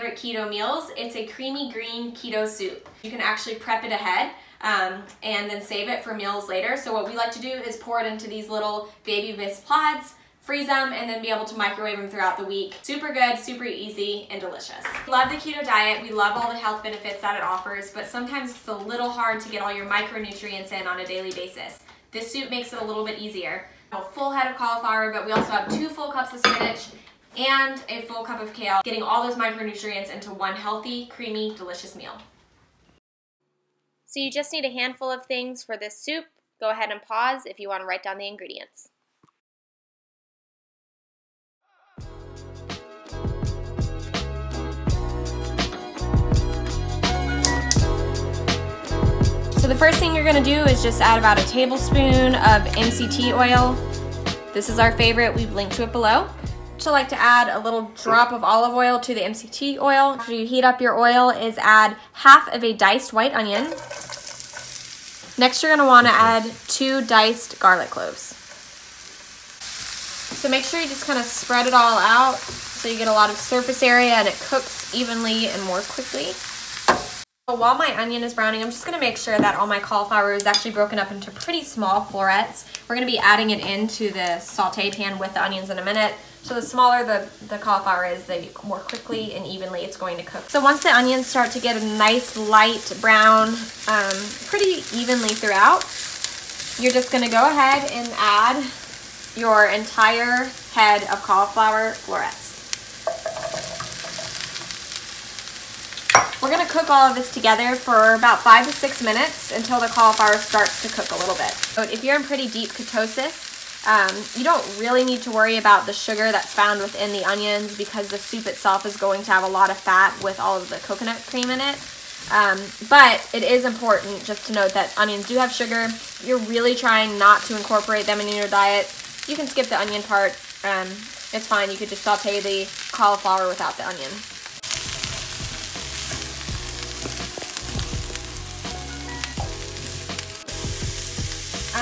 favorite keto meals. It's a creamy green keto soup. You can actually prep it ahead and then save it for meals later. So what we like to do is pour it into these little baby bisque pods, freeze them, and then be able to microwave them throughout the week. Super good, super easy, and delicious. We love the keto diet. We love all the health benefits that it offers, but sometimes it's a little hard to get all your micronutrients in on a daily basis. This soup makes it a little bit easier. A full head of cauliflower, but we also have 2 full cups of spinach and a full cup of kale, getting all those micronutrients into one healthy, creamy, delicious meal. So you just need a handful of things for this soup. Go ahead and pause if you want to write down the ingredients. So the first thing you're going to do is just add about a tablespoon of MCT oil. This is our favorite. We've linked to it below. I like to add a little drop of olive oil to the MCT oil. After you heat up your oil is add half of a diced white onion. Next you're going to want to add 2 diced garlic cloves. So make sure you just kind of spread it all out so you get a lot of surface area and it cooks evenly and more quickly. While my onion is browning, I'm just going to make sure that all my cauliflower is actually broken up into pretty small florets. We're going to be adding it into the sauté pan with the onions in a minute. So the smaller the cauliflower is, the more quickly and evenly it's going to cook. So once the onions start to get a nice light brown pretty evenly throughout, you're just going to go ahead and add your entire head of cauliflower florets. We're going to cook all of this together for about 5 to 6 minutes until the cauliflower starts to cook a little bit. So if you're in pretty deep ketosis, you don't really need to worry about the sugar that's found within the onions because the soup itself is going to have a lot of fat with all of the coconut cream in it. But it is important just to note that onions do have sugar. If you're really trying not to incorporate them in your diet, you can skip the onion part. It's fine. You could just saute the cauliflower without the onion.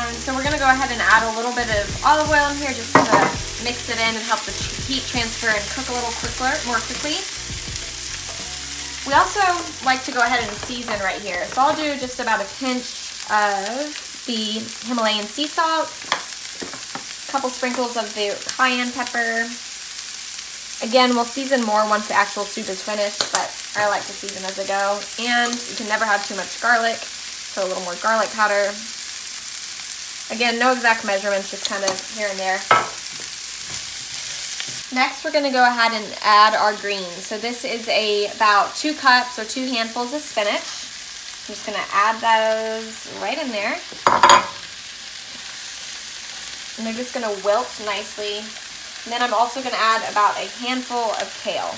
So we're going to go ahead and add a little bit of olive oil in here just to mix it in and help the heat transfer and cook a little more quickly. We also like to go ahead and season right here. So I'll do just about a pinch of the Himalayan sea salt, a couple sprinkles of the cayenne pepper. Again, we'll season more once the actual soup is finished, but I like to season as I go. And you can never have too much garlic, so a little more garlic powder. Again, no exact measurements, just kind of here and there. Next, we're going to go ahead and add our greens. So this is about 2 cups or 2 handfuls of spinach. I'm just going to add those right in there. And they're just going to wilt nicely. And then I'm also going to add about a handful of kale.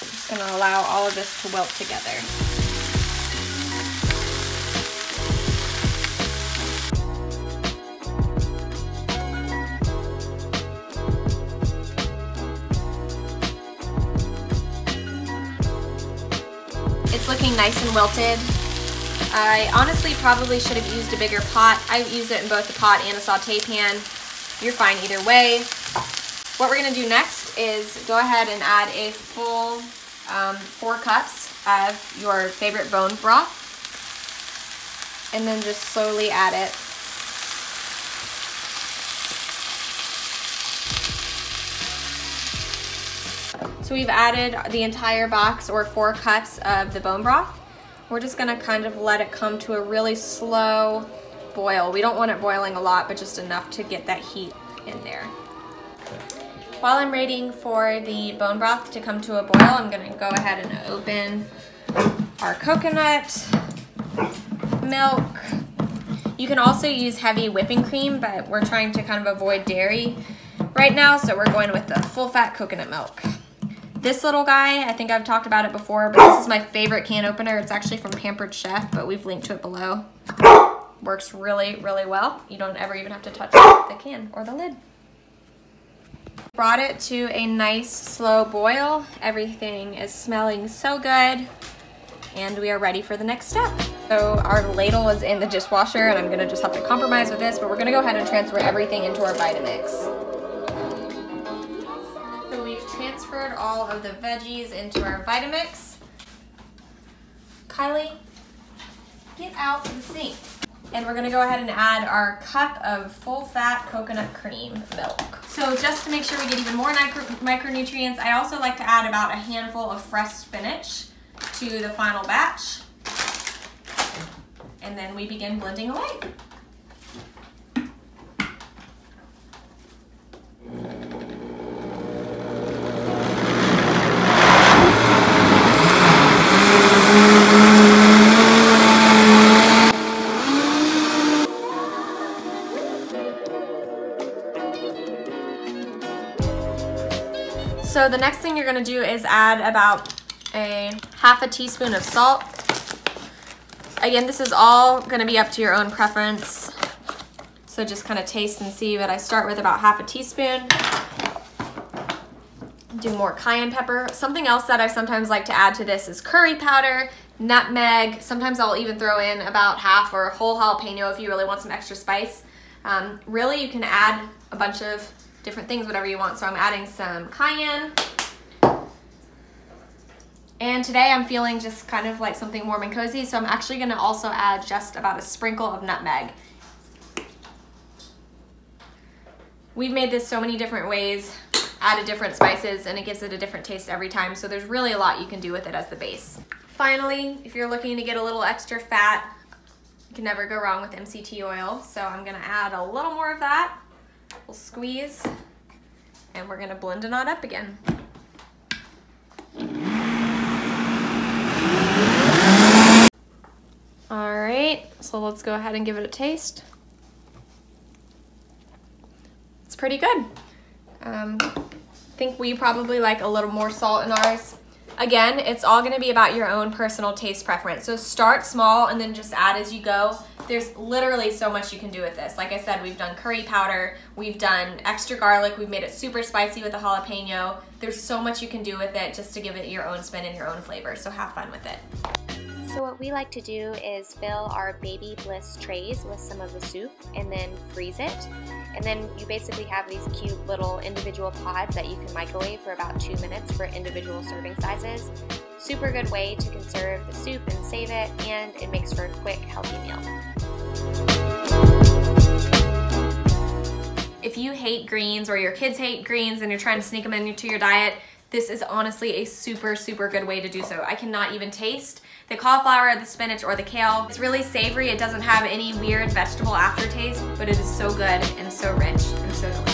I'm just going to allow all of this to wilt together. It's looking nice and wilted. I honestly probably should have used a bigger pot. I used it in both the pot and a sauté pan. You're fine either way. What we're going to do next is go ahead and add a full 4 cups of your favorite bone broth. And then just slowly add it. So we've added the entire box or 4 cups of the bone broth. We're just gonna kind of let it come to a really slow boil. We don't want it boiling a lot, but just enough to get that heat in there. While I'm waiting for the bone broth to come to a boil, I'm gonna go ahead and open our coconut milk. You can also use heavy whipping cream, but we're trying to kind of avoid dairy right now, so we're going with the full fat coconut milk. This little guy, I think I've talked about it before, but this is my favorite can opener. It's actually from Pampered Chef, but we've linked to it below. Works really, really well. You don't ever even have to touch the can or the lid. Brought it to a nice slow boil. Everything is smelling so good, and we are ready for the next step. So our ladle is in the dishwasher, and I'm gonna just have to compromise with this, but we're gonna go ahead and transfer everything into our Vitamix. So we've transferred transferred all of the veggies into our Vitamix. Kylie, get out of the sink. And we're gonna go ahead and add our cup of full-fat coconut cream milk. So just to make sure we get even more micronutrients, I also like to add about a handful of fresh spinach to the final batch. And then we begin blending away. So the next thing you're gonna do is add about a half a teaspoon of salt. Again, this is all gonna be up to your own preference. So just kind of taste and see, but I start with about half a teaspoon. Do more cayenne pepper. Something else that I sometimes like to add to this is curry powder, nutmeg. Sometimes I'll even throw in about half or a whole jalapeno if you really want some extra spice. Really, you can add a bunch of different things, whatever you want. So I'm adding some cayenne. And today I'm feeling just kind of like something warm and cozy, so I'm actually gonna also add just about a sprinkle of nutmeg. We've made this so many different ways, added different spices, and it gives it a different taste every time, so there's really a lot you can do with it as the base. Finally, if you're looking to get a little extra fat, you can never go wrong with MCT oil, so I'm gonna add a little more of that. We'll squeeze, and we're gonna blend it on up again. All right, so let's go ahead and give it a taste. It's pretty good. I think we probably like a little more salt in ours. Again, it's all gonna be about your own personal taste preference. So start small and then just add as you go. There's literally so much you can do with this. Like I said, we've done curry powder, we've done extra garlic, we've made it super spicy with a jalapeno. There's so much you can do with it just to give it your own spin and your own flavor, so have fun with it. So what we like to do is fill our Baby Bliss trays with some of the soup and then freeze it. And then you basically have these cute little individual pods that you can microwave for about 2 minutes for individual serving sizes. Super good way to conserve the soup and save it, and it makes for a quick, healthy meal. If you hate greens or your kids hate greens and you're trying to sneak them into your diet, this is honestly a super, super good way to do so. I cannot even taste the cauliflower, the spinach, or the kale. It's really savory. It doesn't have any weird vegetable aftertaste, but it is so good and so rich and so delicious.